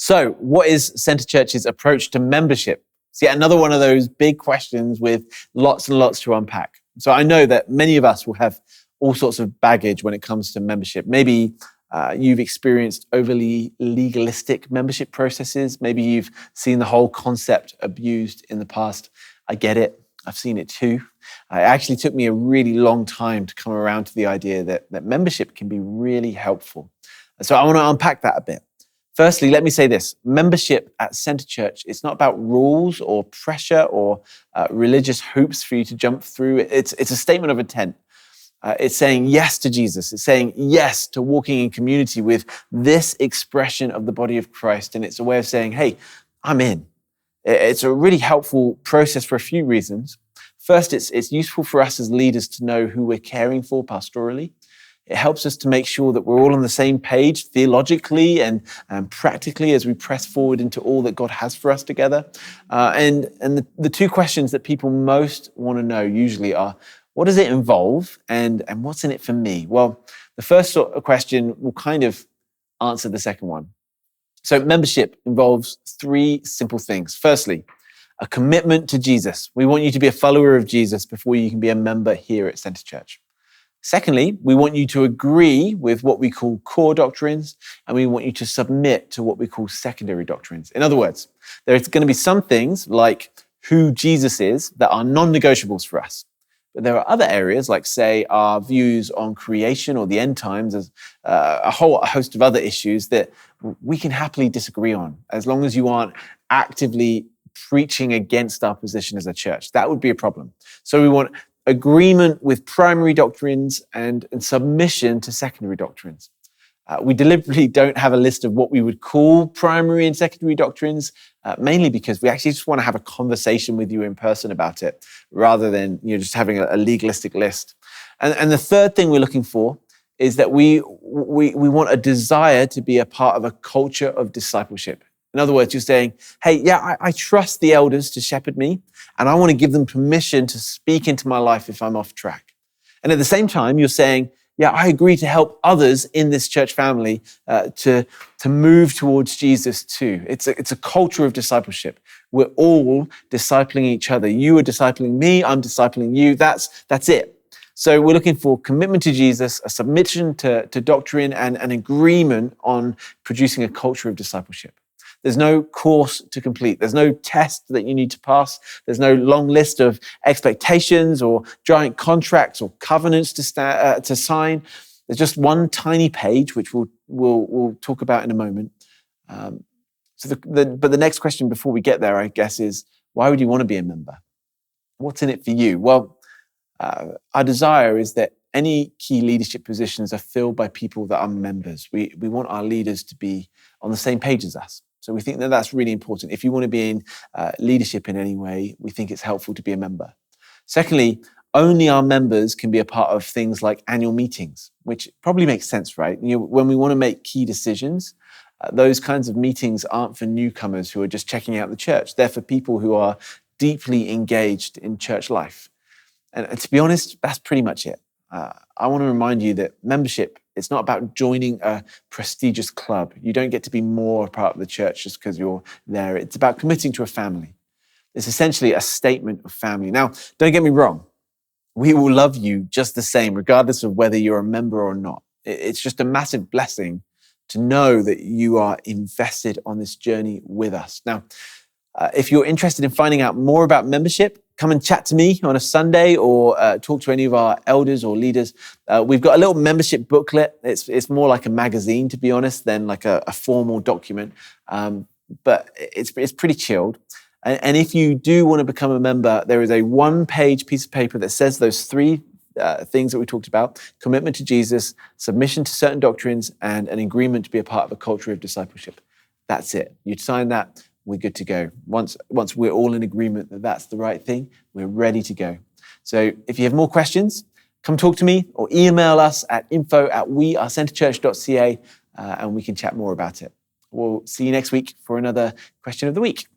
So, what is Centre Church's approach to membership? It's yet another one of those big questions with lots and lots to unpack. So I know that many of us will have all sorts of baggage when it comes to membership. Maybe you've experienced overly legalistic membership processes. Maybe you've seen the whole concept abused in the past. I get it. I've seen it too. It actually took me a really long time to come around to the idea that membership can be really helpful. So I want to unpack that a bit. Firstly, let me say this. Membership at Centre Church, it's not about rules or pressure or religious hoops for you to jump through. It's a statement of intent. It's saying yes to Jesus. It's saying yes to walking in community with this expression of the body of Christ. And it's a way of saying, hey, I'm in. It's a really helpful process for a few reasons. First, it's useful for us as leaders to know who we're caring for pastorally. It helps us to make sure that we're all on the same page theologically and practically as we press forward into all that God has for us together. And the two questions that people most want to know usually are, what does it involve and what's in it for me? Well, the first sort of question will kind of answer the second one. So membership involves three simple things. Firstly, a commitment to Jesus. We want you to be a follower of Jesus before you can be a member here at Centre Church. Secondly, we want you to agree with what we call core doctrines, and we want you to submit to what we call secondary doctrines. In other words, there's going to be some things like who Jesus is that are non-negotiables for us. But there are other areas, like say our views on creation or the end times, as a whole host of other issues that we can happily disagree on, as long as you aren't actively preaching against our position as a church. That would be a problem. So we want agreement with primary doctrines and submission to secondary doctrines. We deliberately don't have a list of what we would call primary and secondary doctrines, mainly because we actually just want to have a conversation with you in person about it, rather than just having a legalistic list. And the third thing we're looking for is that we want a desire to be a part of a culture of discipleship. In other words, you're saying, hey, yeah, I trust the elders to shepherd me, and I want to give them permission to speak into my life if I'm off track. And at the same time, you're saying, yeah, I agree to help others in this church family to move towards Jesus too. It's a culture of discipleship. We're all discipling each other. You are discipling me, I'm discipling you. That's it. So we're looking for commitment to Jesus, a submission to doctrine, and an agreement on producing a culture of discipleship. There's no course to complete. There's no test that you need to pass. There's no long list of expectations or giant contracts or covenants to sign. There's just one tiny page, which we'll talk about in a moment. But the next question before we get there, I guess, is why would you want to be a member? What's in it for you? Well, our desire is that any key leadership positions are filled by people that are members. We want our leaders to be on the same page as us. So we think that that's really important. If you want to be in leadership in any way, we think it's helpful to be a member. Secondly, only our members can be a part of things like annual meetings, which probably makes sense, right? When we want to make key decisions, those kinds of meetings aren't for newcomers who are just checking out the church. They're for people who are deeply engaged in church life. And to be honest, that's pretty much it. I want to remind you that membership, it's not about joining a prestigious club. You don't get to be more a part of the church just because you're there. It's about committing to a family. It's essentially a statement of family. Now, don't get me wrong. We will love you just the same, regardless of whether you're a member or not. It's just a massive blessing to know that you are invested on this journey with us. Now, if you're interested in finding out more about membership, come and chat to me on a Sunday or talk to any of our elders or leaders. We've got a little membership booklet. It's more like a magazine, to be honest, than like a formal document. But it's pretty chilled. And if you do want to become a member, there is a one-page piece of paper that says those three things that we talked about: commitment to Jesus, submission to certain doctrines, and an agreement to be a part of a culture of discipleship. That's it. You'd sign that, we're good to go. Once we're all in agreement that that's the right thing, we're ready to go. So if you have more questions, come talk to me or email us at info@wearecentrechurch.ca and we can chat more about it. We'll see you next week for another question of the week.